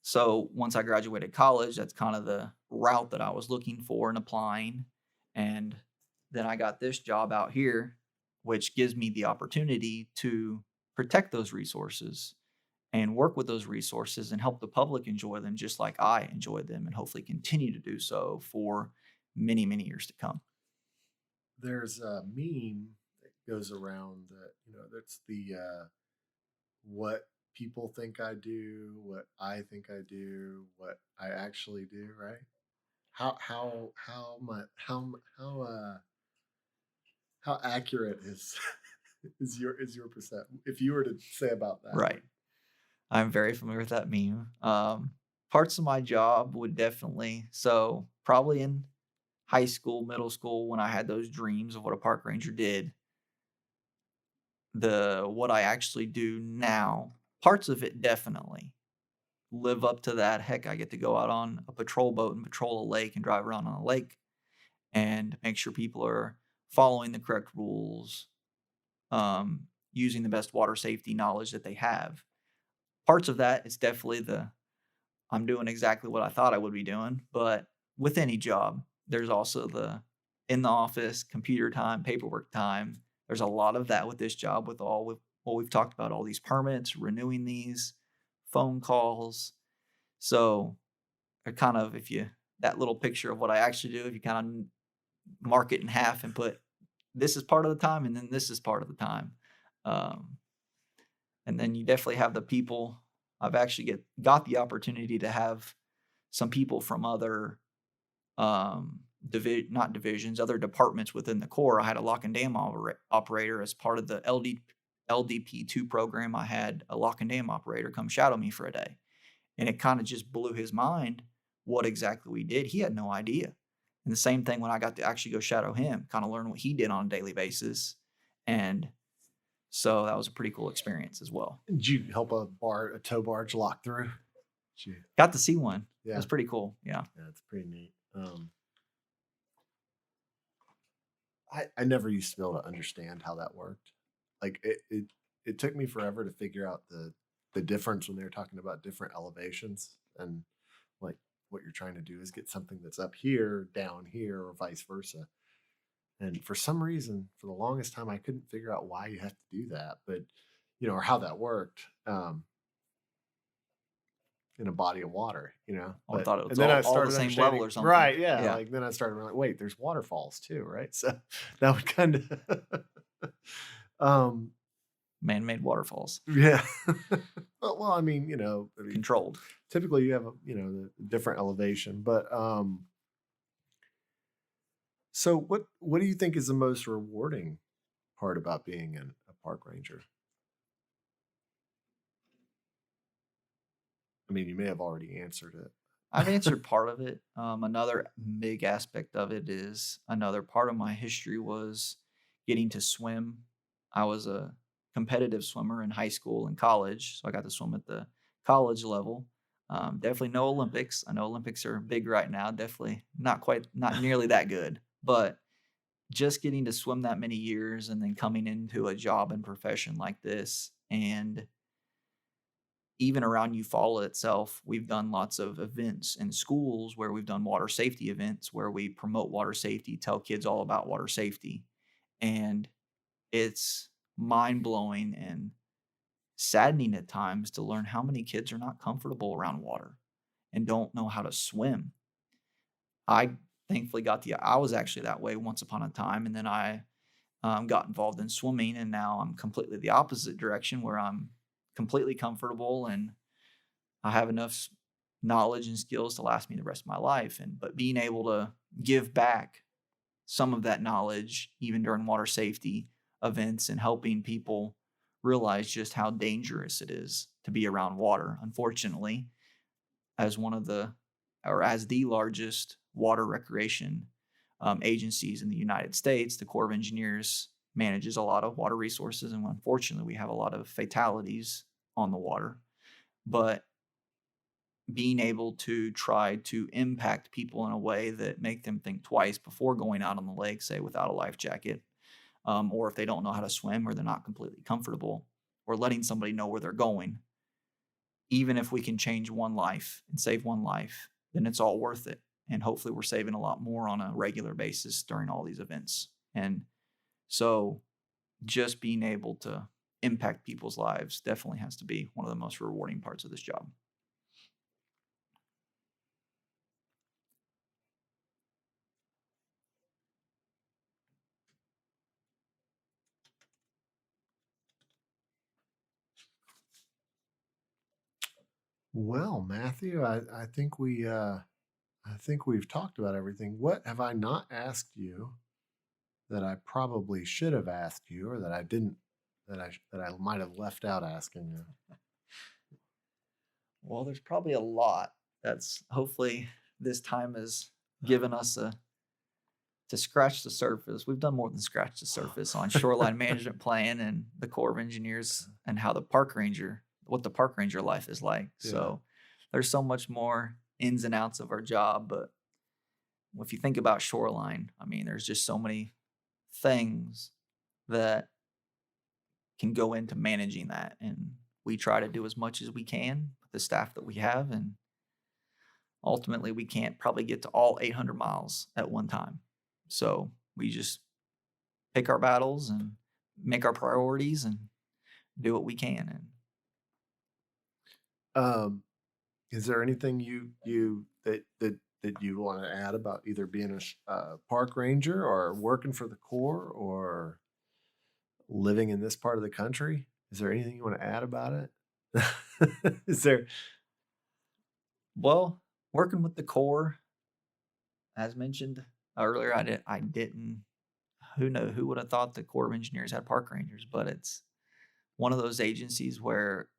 so once I graduated college, that's kind of the route that I was looking for and applying. And then I got this job out here, which gives me the opportunity to protect those resources and work with those resources and help the public enjoy them just like I enjoy them, and hopefully continue to do so for many, many years to come. There's a meme that goes around that, that's the what people think I do, what I think I do, what I actually do, right? How much how accurate is is your perception if you were to say about that? Right. I'm very familiar with that meme. Parts of my job would definitely, so probably in high school, middle school, when I had those dreams of what a park ranger did, what I actually do now, parts of it definitely live up to that. Heck, I get to go out on a patrol boat and patrol a lake and drive around on a lake and make sure people are following the correct rules, using the best water safety knowledge that they have. Parts of that, it's definitely I'm doing exactly what I thought I would be doing. But with any job, there's also the in the office, computer time, paperwork time. There's a lot of that with this job, with what we've talked about, all these permits, renewing these, phone calls. So I kind of, that little picture of what I actually do, if you kind of mark it in half and put this is part of the time and then this is part of the time. And then you definitely have the people. I've actually got the opportunity to have some people from other not divisions, other departments within the Corps. I had a lock and dam operator as part of the LDP2 program. I had a lock and dam operator come shadow me for a day. And it kind of just blew his mind what exactly we did. He had no idea. And the same thing when I got to actually go shadow him, kind of learn what he did on a daily basis. And so that was a pretty cool experience as well. Did you help a tow barge lock through? Got to see one. Yeah. It was pretty cool. Yeah. Yeah, it's pretty neat. I never used to be able to understand how that worked. Like it took me forever to figure out the difference when they were talking about different elevations, and like what you're trying to do is get something that's up here down here or vice versa. And for some reason, for the longest time, I couldn't figure out why you have to do that, but or how that worked in a body of water, I thought it was all the same level or something. Right, yeah. Like then I started like, wait, there's waterfalls too, right? So that would kind of man-made waterfalls. Yeah. well, I mean, controlled. Typically you have the different elevation, but so what do you think is the most rewarding part about being a park ranger? I mean, you may have already answered it. I've answered part of it. Another big aspect of it is, another part of my history was getting to swim. I was a competitive swimmer in high school and college, so I got to swim at the college level. Definitely no Olympics. I know Olympics are big right now. Definitely not nearly that good. But just getting to swim that many years and then coming into a job and profession like this, and even around Eufaula itself, we've done lots of events in schools where we've done water safety events where we promote water safety, tell kids all about water safety. And it's mind-blowing and saddening at times to learn how many kids are not comfortable around water and don't know how to swim. I thankfully I was actually that way once upon a time, and then I got involved in swimming, and now I'm completely the opposite direction where I'm completely comfortable and I have enough knowledge and skills to last me the rest of my life. But being able to give back some of that knowledge, even during water safety events, and helping people realize just how dangerous it is to be around water. Unfortunately, as the largest water recreation agencies in the United States, the Corps of Engineers manages a lot of water resources, and unfortunately we have a lot of fatalities on the water. But being able to try to impact people in a way that make them think twice before going out on the lake, say without a life jacket, or if they don't know how to swim or they're not completely comfortable, or letting somebody know where they're going. Even if we can change one life and save one life, then it's all worth it. And hopefully we're saving a lot more on a regular basis during all these events. And so just being able to impact people's lives definitely has to be one of the most rewarding parts of this job. Well, Matthew, I think we've talked about everything. What have I not asked you that I probably should have asked you, or that I didn't, that I might have left out asking you? Well, there's probably a lot that's hopefully this time has given us to scratch the surface. We've done more than scratch the surface on shoreline management plan and the Corps of Engineers and how what the park ranger life is like. Yeah. So there's so much more ins and outs of our job. But if you think about shoreline, I mean, there's just so many things that can go into managing that. And we try to do as much as we can with the staff that we have. And ultimately, we can't probably get to all 800 miles at one time. So we just pick our battles and make our priorities and do what we can. And is there anything that you want to add about either being a park ranger or working for the Corps or living in this part of the country? Is there anything you want to add about it? Is there? Well, working with the Corps, as mentioned earlier, I didn't. Who would have thought the Corps of Engineers had park rangers? But it's one of those agencies where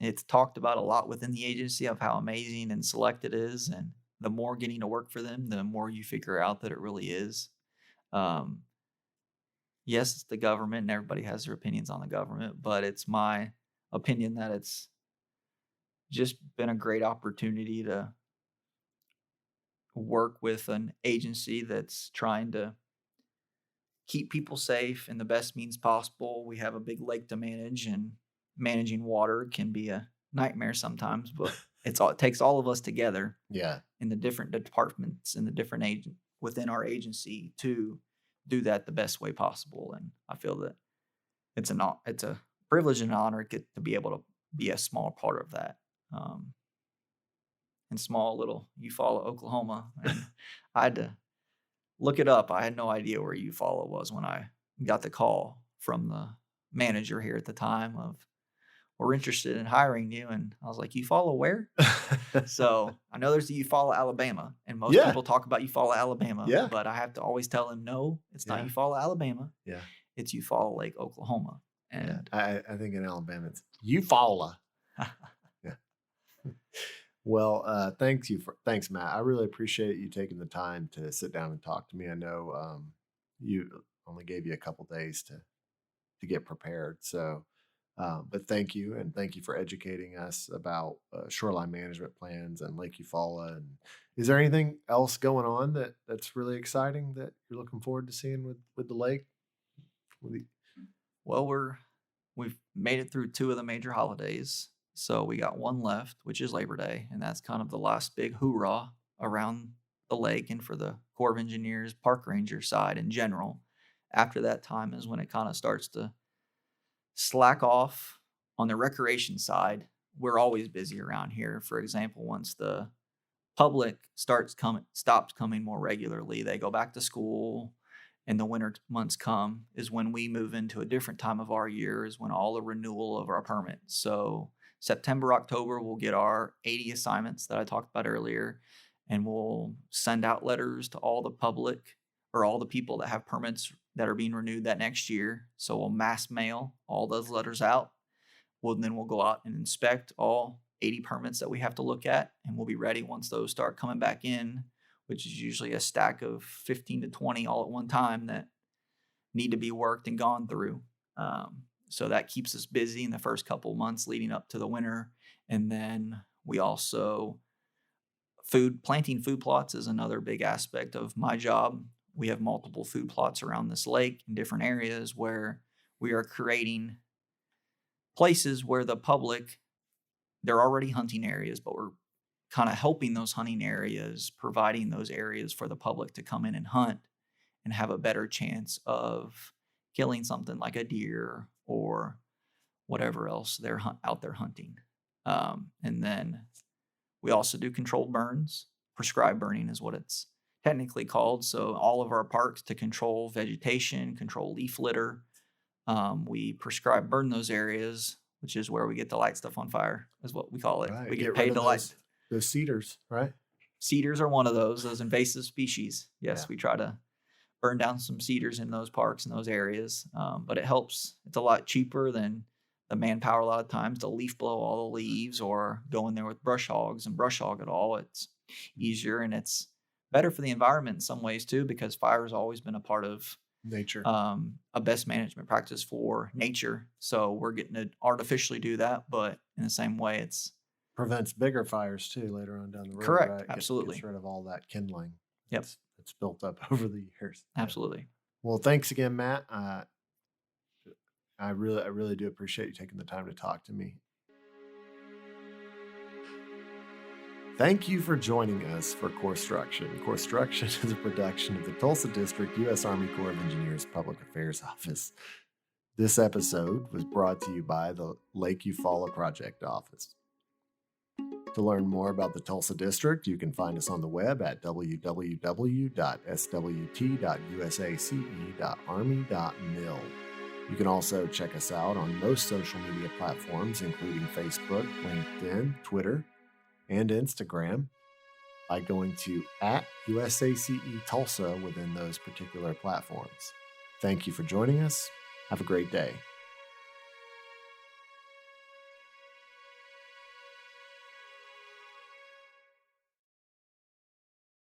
it's talked about a lot within the agency of how amazing and select it is. And the more getting to work for them, the more you figure out that it really is. Yes, it's the government and everybody has their opinions on the government, but it's my opinion that it's just been a great opportunity to work with an agency that's trying to keep people safe in the best means possible. We have a big lake to manage, and managing water can be a nightmare sometimes, but it takes all of us together in the different departments and the different within our agency to do that the best way possible. And I feel that it's a privilege and an honor to be able to be a small part of that. In small little Eufaula, Oklahoma. And I had to look it up. I had no idea where Eufaula was when I got the call from the manager here at the time of, we're interested in hiring you. And I was like, Eufaula where? So I know there's the Eufaula, Alabama, and most people talk about Eufaula, Alabama, but I have to always tell them, no, it's not Eufaula, Alabama. Yeah. It's Eufaula Lake, Oklahoma. And I think in Alabama it's Eufaula. Yeah. Well, thanks, Matt. I really appreciate you taking the time to sit down and talk to me. I know you only gave you a couple days to get prepared. So, but thank you, and thank you for educating us about shoreline management plans and Lake Eufaula. And is there anything else going on that's really exciting that you're looking forward to seeing with the lake? Well, we've made it through 2 of the major holidays. So we got one left, which is Labor Day, and that's kind of the last big hoorah around the lake and for the Corps of Engineers, park ranger side in general. After that time is when it kind of starts to slack off. On the recreation side, we're always busy around here. For example, once the public stops coming more regularly, they go back to school, and the winter months come, is when we move into a different time of our year, is when all the renewal of our permits. So September, October, we'll get our 80 assignments that I talked about earlier, and we'll send out letters to all the public or all the people that have permits that are being renewed that next year. So we'll mass mail all those letters out. Then we'll go out and inspect all 80 permits that we have to look at, and we'll be ready once those start coming back in, which is usually a stack of 15 to 20 all at one time that need to be worked and gone through. So that keeps us busy in the first couple months leading up to the winter. And then we also planting food plots is another big aspect of my job. we have multiple food plots around this lake in different areas where we are creating places where the public, they're already hunting areas, but we're kind of helping those hunting areas, providing those areas for the public to come in and hunt and have a better chance of killing something like a deer or whatever else they're out there hunting. And then we also do controlled burns. Prescribed burning is what it's technically called. So all of our parks, to control vegetation, control leaf litter, we prescribe burn those areas, which is where we get to light stuff on fire, is what we call it. Right. We get paid to light. Those cedars, right? Cedars are one of those invasive species. Yes, Yeah. we try to burn down some cedars in those parks and those areas. But it helps. It's a lot cheaper than the manpower a lot of times to leaf blow all the leaves or go in there with brush hogs and brush hog it all. It's easier and it's better for the environment in some ways too, because fire has always been a part of Nature. a best management practice for nature. So we're getting to artificially do that, but in the same way, it's Prevents bigger fires too later on down the road. correct. Right? Absolutely. Gets rid of all that kindling. Yep. It's built up over the years. Absolutely. Well, thanks again, Matt. I really do appreciate you taking the time to talk to me. Thank you for joining us for Corpstruction. Corpstruction is a production of the Tulsa District U.S. Army Corps of Engineers Public Affairs Office. This episode was brought to you by the Lake Eufaula Project Office. To learn more about the Tulsa District, you can find us on the web at www.swt.usace.army.mil. You can also check us out on most social media platforms, including Facebook, LinkedIn, Twitter, and Instagram, by going to @USACE Tulsa within those particular platforms. Thank you for joining us. Have a great day.